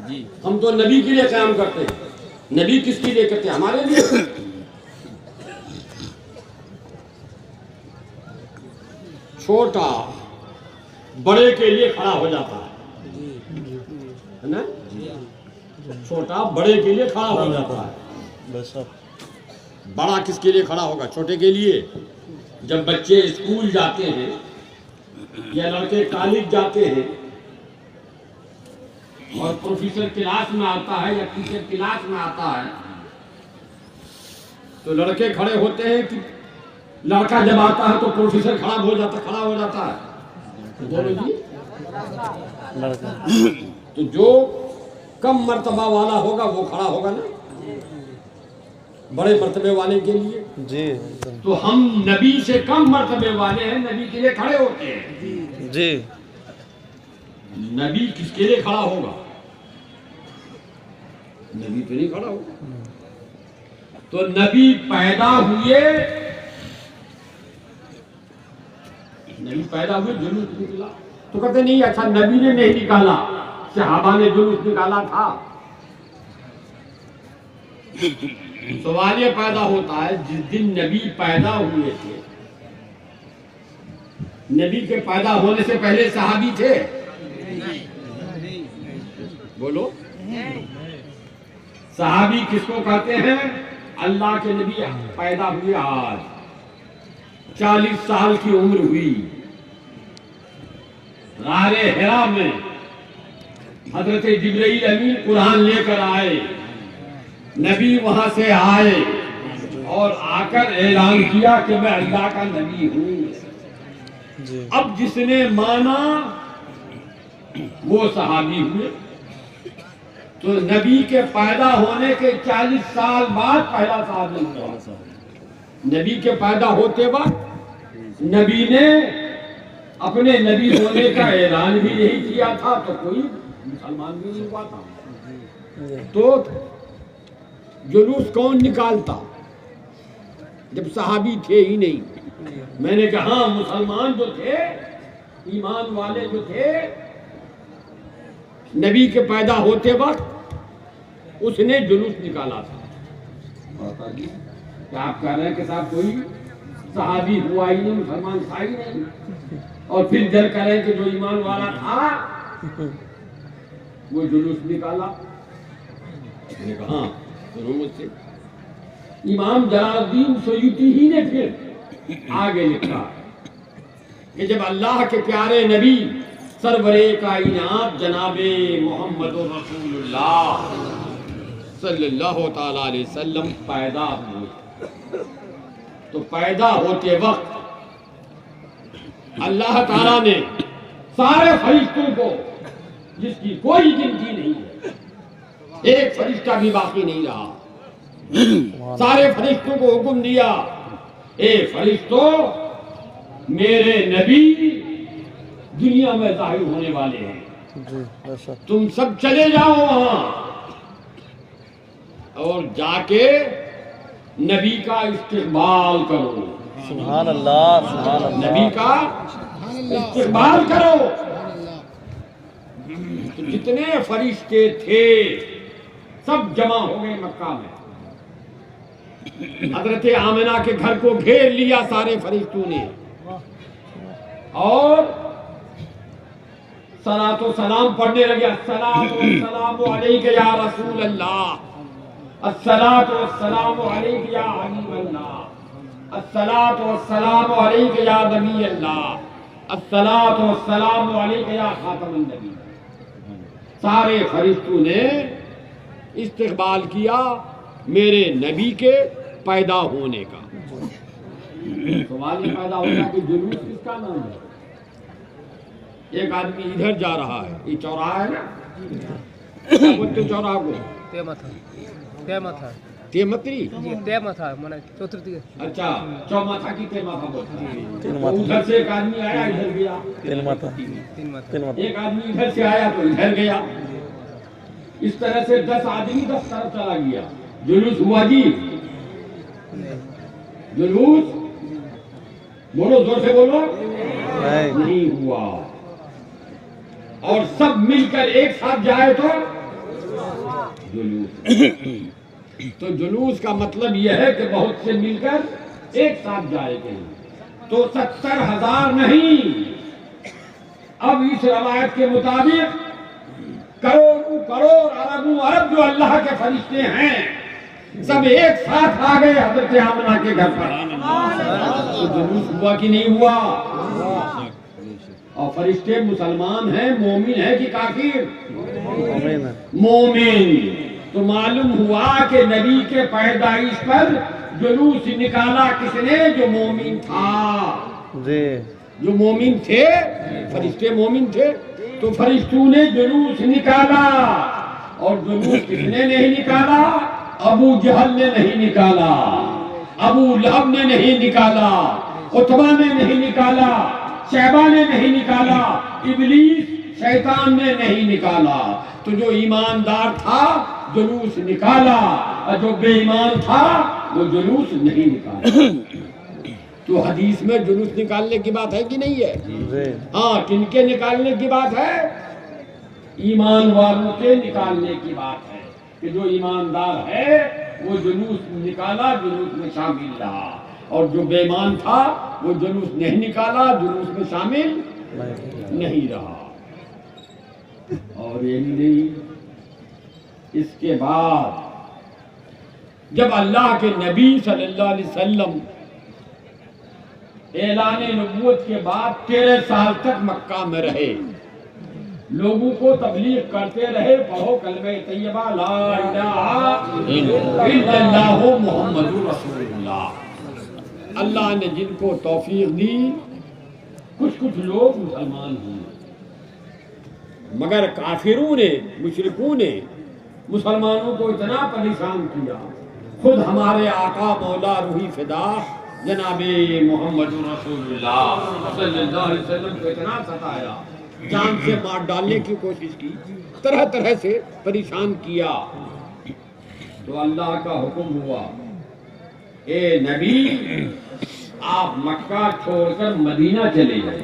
جی ہم تو نبی کے لیے قیام کرتے ہیں. نبی کس کے لیے کرتے ہیں؟ ہمارے لیے. چھوٹا بڑے کے لیے کھڑا ہو جاتا ہے نا. چھوٹا بڑے کے لیے کھڑا ہو جاتا ہے. بڑا کس کے لیے کھڑا ہوگا؟ چھوٹے کے لیے. جب بچے اسکول جاتے ہیں یا لڑکے کالج جاتے ہیں اور پروفیسر کلاس میں آتا ہے یا ٹیچر کلاس میں آتا ہے تو لڑکے کھڑے ہوتے ہیں کہ لڑکا جب آتا ہے تو پروفیسر کھڑا ہو جاتا ہے. بولو جی. تو جو کم مرتبہ والا ہوگا وہ کھڑا ہوگا نا بڑے مرتبے والے کے لیے. جی تو ہم نبی سے کم مرتبے والے ہیں, نبی کے لیے کھڑے ہوتے ہیں. جی نبی کس کے لیے کھڑا ہوگا؟ نبی تو نہیں کھڑا ہوگا. تو نبی پیدا ہوئے جلوس نکلا تو کہتے نہیں اچھا نبی نے نہیں نکالا, صحابہ نے جلوس نکالا تھا. سوال یہ پیدا ہوتا ہے جس دن نبی پیدا ہوئے تھے, نبی کے پیدا ہونے سے پہلے صحابی تھے؟ بولو. صحابی کس کو کہتے ہیں؟ اللہ کے نبی پیدا ہوئے آج 40 سال کی عمر ہوئی, غار حرا میں حضرت جبرائیل امین قرآن لے کر آئے, نبی وہاں سے آئے اور آ کر اعلان کیا کہ میں اللہ کا نبی ہوں. اب جس نے مانا وہ صحابی ہوئے. تو نبی کے پیدا ہونے کے 40 سال بعد پہلا صحابی ہوا. نبی کے پیدا ہوتے وقت نبی نے اپنے نبی ہونے کا اعلان بھی نہیں کیا تھا تو کوئی مسلمان بھی نہیں ہوا تھا. تو جلوس کون نکالتا جب صحابی تھے ہی نہیں؟ میں نے کہا ہاں مسلمان جو تھے, ایمان والے جو تھے, نبی کے پیدا ہوتے وقت اس نے جلوس نکالا تھا. کیا آپ کہہ رہے ہیں کہ صاحب کوئی صحابی ہوا ہی نہیں, مسلمان تھا ہی نہیں, اور پھر جل کریں کہ جو ایمان والا تھا وہ جلوس نکالا؟ میں نے کہا سنو مجھ سے. امام جلال الدین سیوطی ہی نے پھر آگے لکھا کہ جب اللہ کے پیارے نبی سرور کائنات جناب محمد رسول اللہ صلی اللہ تعالی علیہ وسلم پیدا ہوئے تو پیدا ہوتے وقت اللہ تعالیٰ نے سارے فرشتوں کو, جس کی کوئی گنتی نہیں ہے, ایک فرشتہ بھی باقی نہیں رہا, سارے فرشتوں کو حکم دیا اے فرشتوں میرے نبی دنیا میں ظاہر ہونے والے ہیں, تم سب چلے جاؤ وہاں اور جا کے نبی کا استقبال کرو. سبحان اللہ, سبحان اللہ. نبی کا استقبال کرو. تو جتنے فرشتے تھے سب جمع ہو گئے مکہ میں. حضرت آمنہ کے گھر کو گھیر لیا سارے فرشتوں نے اور صلاۃ و سلام پڑھنے لگے. الصلاۃ والسلام علیک یا رسول اللہ, الصلاۃ والسلام علیک یا حبیب اللہ, الصلاۃ والسلام علیک یا نبی اللہ, الصلاۃ والسلام علیک یا خاتم النبی. سارے فرشتوں نے استقبال کیا میرے نبی کے پیدا ہونے کا. سوال یہ پیدا ہوگا کہ جلوس کس کا نام ہے؟ ایک آدمی ادھر جا رہا ہے, یہ چوراہا ہے نا, بولتے چوراہا کو تیمتری. اچھا چوماتھا کی تیماتھا بولتے ہیں. ادھر سے ایک آدمی آیا ادھر گیا, ایک آدمی ادھر سے آیا تو ادھر گیا. اس طرح سے 10 آدمی 10 طرف چلا گیا. جلوس ہوا جی؟ جلوس بولو, زور سے بولو. نہیں ہوا. اور سب مل کر ایک ساتھ جائے تو جلوس. تو جلوس کا مطلب یہ ہے کہ بہت سے مل کر ایک ساتھ جائے گے. تو 70,000 نہیں، اب اس روایت کے مطابق کروڑ ارب جو اللہ کے فرشتے ہیں سب ایک ساتھ آ گئے حضرت آمنہ کے گھر پر. تو جلوس ہوا کہ نہیں ہوا؟ اور فرشتے مسلمان ہیں، مومن ہیں کہ کافر؟ مومن. تو معلوم ہوا کہ نبی کے پیدائش پر جلوس نکالا کس نے؟ جو مومن تھا. جو مومن تھے، فرشتے مومن تھے، تو فرشتوں نے جلوس نکالا. اور جلوس کس نے نہیں نکالا؟ ابو جہل نے نہیں نکالا، ابو لہب نے نہیں نکالا، عتبہ نے نہیں نکالا، شیبہ نے نہیں نکالا، ابلیس شیطان نے نہیں نکالا. تو جو ایماندار تھا جلوس نکالا، اور جو بے ایمان تھا وہ جلوس نہیں نکالا. تو حدیث میں جلوس نکالنے کی بات ہے کہ نہیں ہے؟ ہاں، کن کے نکالنے کی بات ہے؟ ایمان والوں کے نکالنے کی بات ہے کہ جو ایماندار ہے وہ جلوس نکالا، جلوس میں شامل رہا. اور جو بے ایمان تھا وہ جلوس نہیں نکالا، جلوس میں شامل نہیں رہا. اور یہی نہیں، اس کے بعد جب اللہ کے نبی صلی اللہ علیہ وسلم اعلان نبوت کے بعد 13 سال تک مکہ میں رہے، لوگوں کو تبلیغ کرتے رہے، پڑھو کلمہ طیبہ لا الہ الا اللہ محمد رسول اللہ. اللہ نے جن کو توفیق دی، کچھ لوگ مسلمان ہوئے، مگر کافروں نے، مشرکوں نے مسلمانوں کو اتنا پریشان کیا. خود ہمارے آقا مولا روحی فدا جناب محمد رسول اللہ صلی اللہ علیہ وسلم کو اتنا ستایا، جان سے مار ڈالنے کی کوشش کی، طرح طرح سے پریشان کیا. تو اللہ کا حکم ہوا، اے نبی آپ مکہ چھوڑ کر مدینہ چلے جائیں.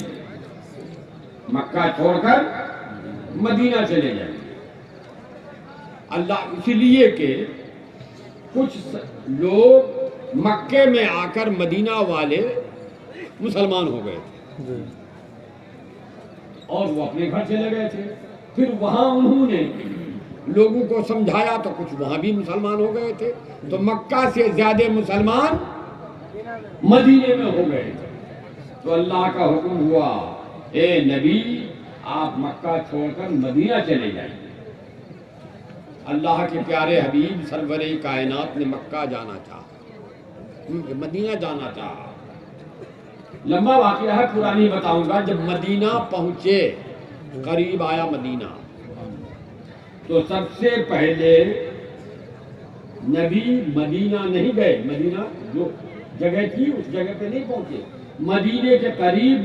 مکہ چھوڑ کر مدینہ چلے جائیں. اللہ اسی لیے کہ کچھ لوگ مکے میں آ کر مدینہ والے مسلمان ہو گئے تھے اور وہ اپنے گھر چلے گئے تھے. پھر وہاں انہوں نے لوگوں کو سمجھایا تو کچھ وہاں بھی مسلمان ہو گئے تھے. تو مکہ سے زیادہ مسلمان مدینے میں ہو گئے تھے. تو اللہ کا حکم ہوا، اے نبی آپ مکہ چھوڑ کر مدینہ چلے جائیں. اللہ کے پیارے حبیب سرور کائنات نے مکہ جانا چاہا، مدینہ جانا چاہا. لمبا واقعہ ہے، پرانی بتاؤں گا. جب مدینہ پہنچے، قریب آیا مدینہ، تو سب سے پہلے نبی مدینہ نہیں گئے. مدینہ جو جگہ تھی اس جگہ پہ نہیں پہنچے، مدینے کے قریب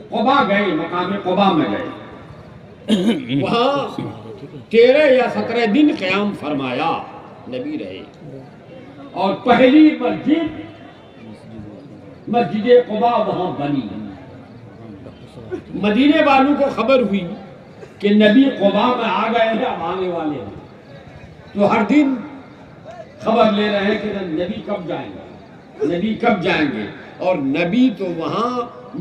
قبا گئے، مقام قبا میں گئے. وہاں 13 یا 17 دن قیام فرمایا، نبی رہے. اور پہلی مسجد قبا وہاں بنی. مدینے والوں کو خبر ہوئی کہ نبی قبا میں آ گئے ہیں، اب آنے والے ہیں. تو ہر دن خبر لے رہے ہیں کہ نبی کب جائیں گے، نبی کب جائیں گے. اور نبی تو وہاں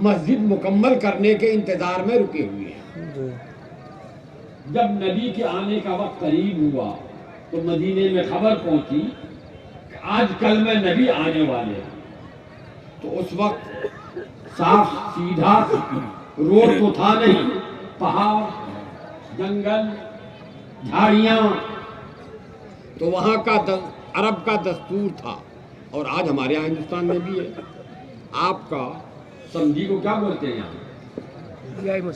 مسجد مکمل کرنے کے انتظار میں رکے ہوئے ہیں. جب نبی کے آنے کا وقت قریب ہوا تو مدینے میں خبر پہنچی کہ آج کل میں نبی آنے والے ہیں. تو اس وقت صاف سیدھا روڈ تو تھا نہیں، پہاڑ، جنگل، جھاڑیاں. تو وہاں کا عرب کا دستور تھا، اور آج ہمارے یہاں ہندوستان میں بھی ہے. آپ کا سمجھی کو کیا بولتے ہیں یہاں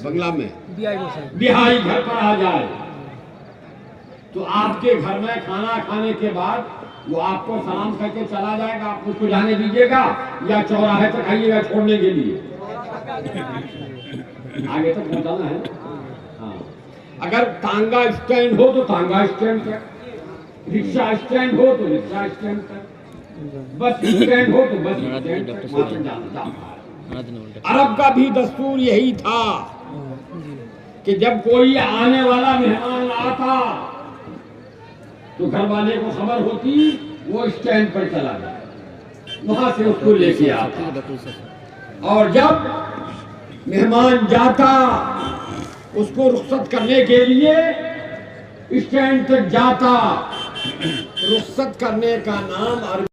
بنگلہ میں؟ بہائی گھر پر آ جائے تو آپ کے گھر میں کھانا کھانے کے بعد وہ آپ کو سلام کر کے چلا جائے گا. آپ اس کو جانے دیجیے گا یا چوراہے تک آئیے گا چھوڑنے کے لیے؟ آگے تک پہنچانا ہے. ہاں، اگر تانگا اسٹینڈ ہو تو تانگا اسٹینڈ تک، رکشہ اسٹینڈ ہو تو رکشہ اسٹینڈ تک، بس اسٹینڈ ہو تو بس اسٹینڈ تک وہاں جانا. عرب کا بھی دستور یہی تھا کہ جب کوئی آنے والا مہمان آتا تو گھر والے کو خبر ہوتی، وہ اسٹینڈ پر چلا گیا، وہاں سے اس کو لے کے آتا، اور جب مہمان جاتا اس کو رخصت کرنے کے لیے اسٹینڈ تک جاتا۔ رخصت کرنے کا نام عربی